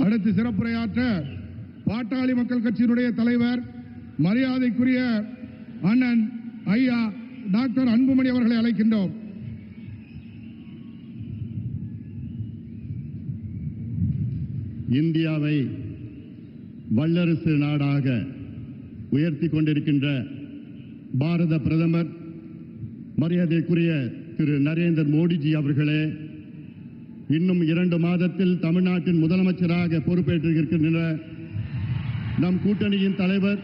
அடுத்து சிறப்புரையாற்ற பாட்டாளி மக்கள் கட்சியினுடைய தலைவர் மரியாதைக்குரிய அண்ணன் ஐயா டாக்டர் அன்புமணி அவர்களை அழைக்கின்றோம். இந்தியாவை வல்லரசு நாடாக உயர்த்தி கொண்டிருக்கின்ற பாரத பிரதமர் மரியாதைக்குரிய திரு நரேந்திர மோடிஜி அவர்களே, இன்னும் 2 மாதத்தில் தமிழ்நாட்டின் முதலமைச்சராக பொறுப்பேற்றிருக்கின்ற நம் கூட்டணியின் தலைவர்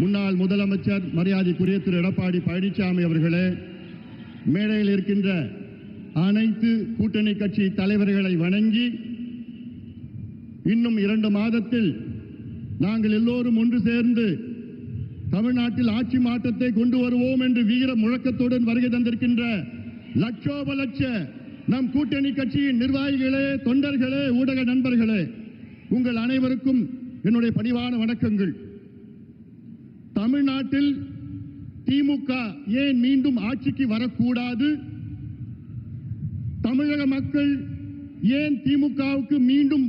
முன்னாள் முதலமைச்சர் மரியாதைக்குரிய திரு எடப்பாடி பழனிசாமி அவர்களே, மேடையில் இருக்கின்ற அனைத்து கூட்டணி கட்சி தலைவர்களை வணங்கி இன்னும் 2 மாதத்தில் நாங்கள் எல்லோரும் ஒன்று சேர்ந்து தமிழ்நாட்டில் ஆட்சி மாற்றத்தை கொண்டு வருவோம் என்று வீர முழக்கத்துடன் வருகை தந்திருக்கின்ற லட்சோப லட்ச நம் கூட்டணி கட்சியின் நிர்வாகிகளே, தொண்டர்களே, ஊடக நண்பர்களே, உங்கள் அனைவருக்கும் என்னுடைய பணிவான வணக்கங்கள். தமிழ்நாட்டில் திமுக ஏன் மீண்டும் ஆட்சிக்கு வரக்கூடாது, தமிழக மக்கள் ஏன் திமுகவுக்கு மீண்டும்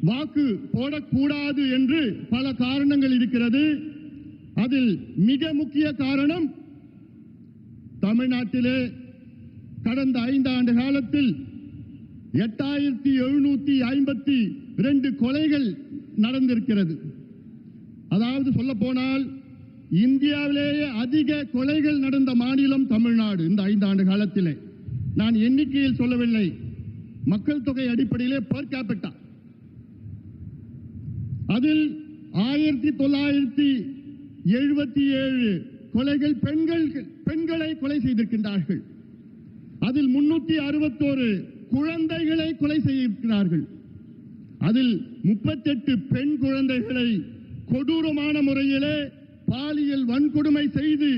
வாக்கு போடக்கூடாது என்று பல காரணங்கள் இருக்கிறது. அதில் மிக முக்கிய காரணம், தமிழ்நாட்டிலே கடந்த 5 ஆண்டு காலத்தில் 8752 கொலைகள் நடந்திருக்கிறது. அதாவது சொல்ல போனால் இந்தியாவிலேயே அதிக கொலைகள் நடந்த மாநிலம் தமிழ்நாடு. இந்த 5 ஆண்டு காலத்திலே நான் எண்ணிக்கையில் சொல்லவில்லை, மக்கள் தொகை அடிப்படையிலே பெர் கேபிட்டா. அதில் 1977 கொலைகள் பெண்களை கொலை செய்திருக்கின்றார்கள். அதில் 361 குழந்தைகளை கொலை செய்திருக்கிறார்கள். அதில் 38 பெண் குழந்தைகளை கொடூரமான முறையிலே பாலியல் வன்கொடுமை செய்து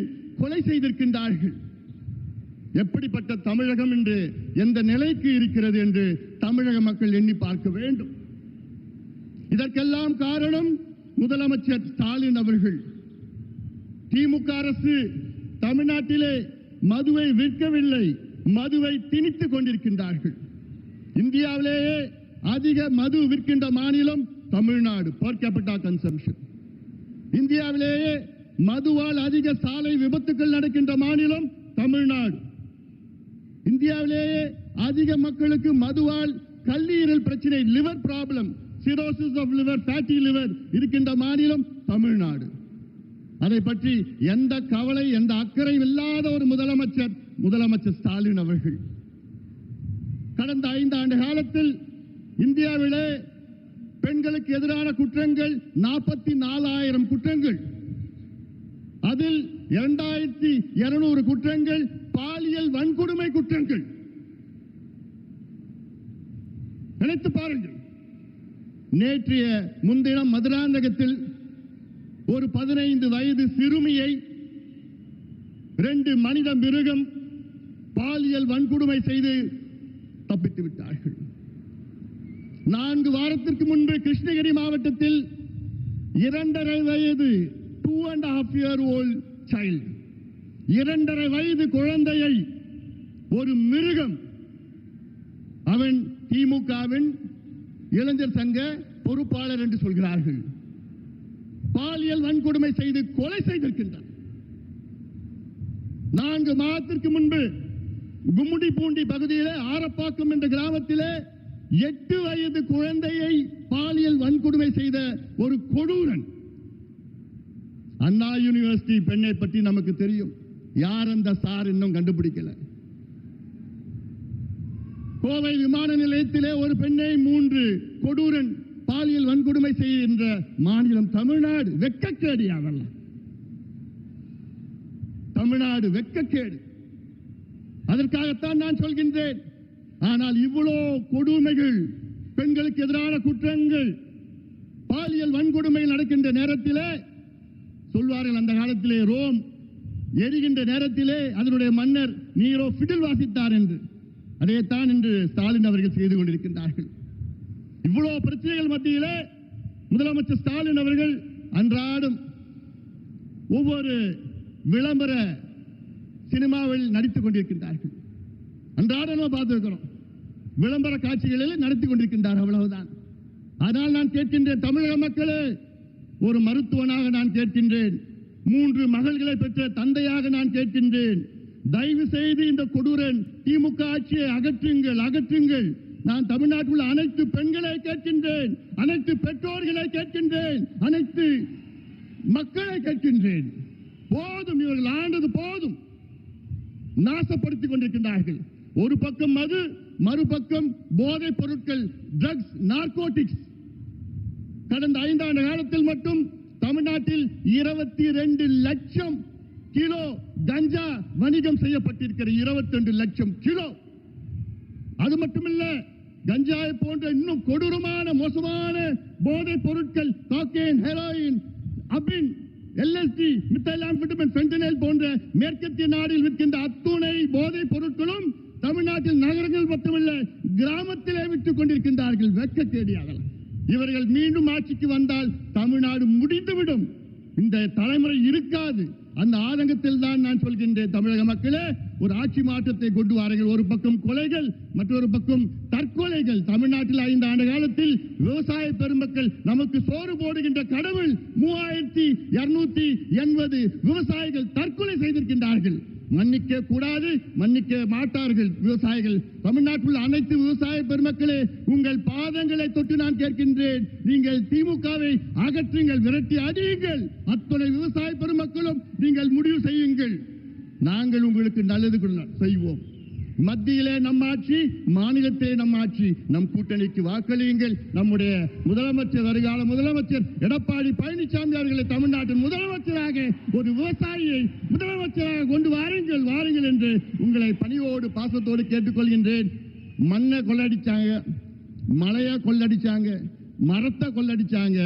கொலை செய்திருக்கின்றார்கள். எப்படிப்பட்ட தமிழகம் என்று, எந்த நிலைக்கு இருக்கிறது என்று தமிழக மக்கள் எண்ணி பார்க்க வேண்டும். இதற்கெல்லாம் காரணம் முதலமைச்சர் ஸ்டாலின் அவர்கள். திமுக அரசு தமிழ்நாட்டிலே மதுவை விற்கவில்லை, மதுவை திணித்துக் கொண்டிருக்கின்றார்கள். இந்தியாவிலேயே அதிக மது விற்கின்ற மாநிலம் தமிழ்நாடு, பெர் கேபிட்டா கன்சம்ப்ஷன். இந்தியாவிலேயே மதுவால் அதிக சாலை விபத்துக்கள் நடக்கின்ற மாநிலம் தமிழ்நாடு. இந்தியாவிலேயே அதிக மக்களுக்கு மதுவால் கல்லீரல் பிரச்சனை, liver problem, cirrhosis of liver, fatty liver இருக்கின்ற மாநிலம் தமிழ்நாடு. அதை பற்றி எந்த கவலை, எந்த அக்கறை இல்லாத ஒரு முதலமைச்சர் ஸ்டாலின் அவர்கள். கடந்த 5 ஆண்டு காலத்தில் இந்தியாவிலே பெண்களுக்கு எதிரான குற்றங்கள் 44,000 குற்றங்கள். அதில் 2200 குற்றங்கள் பாலியல் வன்கொடுமை குற்றங்கள். நினைத்து பாருங்கள். நேற்றைய முன்தினம் மதுராந்தகத்தில் ஒரு 15 வயது சிறுமியை 2 மனித மிருகம் பாலியல் வன்கொடுமை செய்து தப்பித்து விட்டார்கள். 4 வாரத்திற்கு முன்பு கிருஷ்ணகிரி மாவட்டத்தில் 2.5 வயது 2.5 year old child, 2.5 வயது குழந்தையை ஒரு மிருகம், அவன் திமுகவின் இளைஞர் சங்க பொறுப்பாளர் என்று சொல்கிறார்கள், பாலியல் வன்கொடுமை செய்து கொலை செய்திருக்கின்றார். 4 மாதத்திற்கு முன்பு கும்முடிப்பூண்டி பகுதியிலே ஆரப்பாக்கம் என்ற கிராமத்திலே 8 வயது குழந்தையை பாலியல் வன்கொடுமை செய்த ஒரு கொடூரன். அண்ணா யூனிவர்சிட்டி பெண்ணை பற்றி நமக்கு தெரியும். யார் அந்த சார் இன்னும் கண்டுபிடிக்கல. கோவை விமான நிலையத்திலே ஒரு பெண்ணை 3 கொடூரன் பாலியல் வன்கொடுமை செய்கின்ற மாநிலம் தமிழ்நாடு. வெட்கக்கேடு. அதெல்லாம் தமிழ்நாடு வெட்கக்கேடு. அதற்காகத்தான் நான் சொல்கின்றேன். ஆனால் இவ்வளோ கொடுமைகள், பெண்களுக்கு எதிரான குற்றங்கள், பாலியல் வன்கொடுமை நடக்கின்ற நேரத்திலே சொல்வார்கள், அந்த காலத்திலே ரோம் எரிகின்ற நேரத்திலே அதனுடைய மன்னர் நீரோ பிடில் வாசித்தார் என்று. அதைத்தான் இன்று ஸ்டாலின் அவர்கள் செய்து கொண்டிருக்கின்றார்கள். இவ்வளவு பிரச்சனைகள் மத்தியிலே முதலமைச்சர் ஸ்டாலின் அவர்கள் அன்றாடம் ஒவ்வொரு விளம்பர சினிமாவில் நடித்துக் கொண்டிருக்கின்றார்கள். அன்றாடம் பார்த்திருக்கிறோம். விளம்பர காட்சிகளில் நடத்தி கொண்டிருக்கின்றார், அவ்வளவுதான். ஆனால் நான் கேட்கின்றேன், தமிழக மக்களே, ஒரு மருத்துவனாக நான் கேட்கின்றேன், 3 மகள்களை பெற்ற தந்தையாக நான் கேட்கின்றேன், தயவு செய்து இந்த கொடூரன் திமுக ஆட்சியை அகற்றுங்கள், அகற்றுங்கள். நான் தமிழ்நாட்டில் உள்ள அனைத்து பெண்களை கேட்கின்றேன், அனைத்து பெற்றோர்களை கேட்கின்றேன், அனைத்து மக்களை கேட்கின்றேன். போதும், இவர்கள் ஆண்டது போதும். நாசப்படுத்திக் கொண்டிருக்கின்றார்கள். ஒரு பக்கம் மது, மறுபக்கம் போதைப் பொருட்கள், ட்ரக்ஸ், நார்கோட்டிக்ஸ். கடந்த 5 ஆண்டு காலத்தில் மட்டும் தமிழ்நாட்டில் 22 லட்சம் கிலோ கஞ்சா வணிகம் செய்யப்பட்டிருக்கிறது. 22 லட்சம் கிலோ. அது மட்டுமல்ல, கஞ்சாவை போன்ற இன்னும் கொடூரமான மோசமான போதைப் பொருட்கள், காக்கெயின், ஹெரோயின், அபின், எல்எஸ்டி, மித்தைலாம்ஃபெட்டமைன், ஃபென்டனைல் போன்ற மேற்கத்திய நாடில் விற்கின்ற அத்துணை போதைப் பொருட்களும் தமிழ்நாட்டில் நகரங்கள் மட்டுமல்ல கிராமத்திலே விட்டுக் கொண்டிருக்கின்றார்கள். வெட்கக்கேடியாகலாம். இவர்கள் மீண்டும் ஆட்சிக்கு வந்தால் தமிழ்நாடு முடிந்துவிடும். இந்த தலைமுறை இருக்காது. அந்த ஆதங்கத்தில் தான் நான் சொல்கின்றேன், தமிழக மக்களே, ஒரு ஆட்சி மாற்றத்தை கொண்டு வாருங்கள். ஒரு பக்கம் கொலைகள், மற்றொரு பக்கம் தற்கொலைகள். தமிழ்நாட்டில் 5 ஆண்டு காலத்தில் விவசாய பெருமக்கள் நமக்கு சோறு போடுகின்ற கடவுள் 3280 விவசாயிகள் தற்கொலை செய்திருக்கின்றார்கள். மன்னிக்க கூடாது, மன்னிக்க மாட்டார்கள் விவசாயிகள். தமிழ்நாட்டில் அனைத்து விவசாய பெருமக்களே, உங்கள் பாதங்களை தொட்டு நான் கேட்கின்றேன், நீங்கள் திமுகவை அகற்றுங்கள், விரட்டி அடியுங்கள். அத்தனை விவசாய பெருமக்களும் நீங்கள் முடிவு செய்யுங்கள். நாங்கள் உங்களுக்கு நல்லது செய்வோம். மத்தியிலே நம் ஆட்சி, மாநிலத்திலே நம் ஆட்சி. நம் கூட்டணிக்கு வாக்களியுங்கள். நம்முடைய முதலமைச்சர், வருகால முதலமைச்சர் எடப்பாடி பழனிசாமி அவர்களை தமிழ்நாட்டின் முதலமைச்சராக, ஒரு விவசாயியை முதலமைச்சராக கொண்டு வாருங்கள், வாருங்கள் என்று உங்களை பணியோடு பாசத்தோடு கேட்டுக்கொள்கின்றேன். மண்ணை கொள்ளடிச்சாங்க, மலையை கொள்ளடிச்சாங்க, மரத்தை கொள்ளடிச்சாங்க,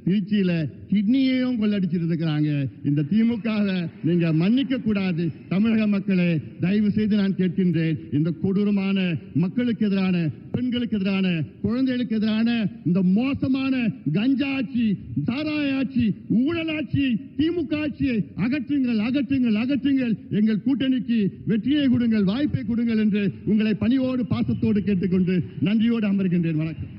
திருச்சியில கிட்னியையும் கொள்ளடிச்சிட்டு இருக்கிறாங்க. இந்த திமுகவை நீங்க மன்னிக்க கூடாது. தமிழக மக்களே, தயவு செய்து நான் கேட்கின்றேன், இந்த கொடூரமான மக்களுக்கு எதிரான, பெண்களுக்கு எதிரான, குழந்தைகளுக்கு எதிரான இந்த மோசமான கஞ்சா ஆட்சி, சாராய ஆட்சி, ஊழல் ஆட்சி, திமுக ஆட்சியை அகற்றுங்கள், அகற்றுங்கள், அகற்றுங்கள். எங்கள் கூட்டணிக்கு வெற்றியை கொடுங்கள், வாய்ப்பை கொடுங்கள் என்று உங்களை பணியோடு பாசத்தோடு கேட்டுக்கொண்டு நன்றியோடு அமர்கின்றேன். வணக்கம்.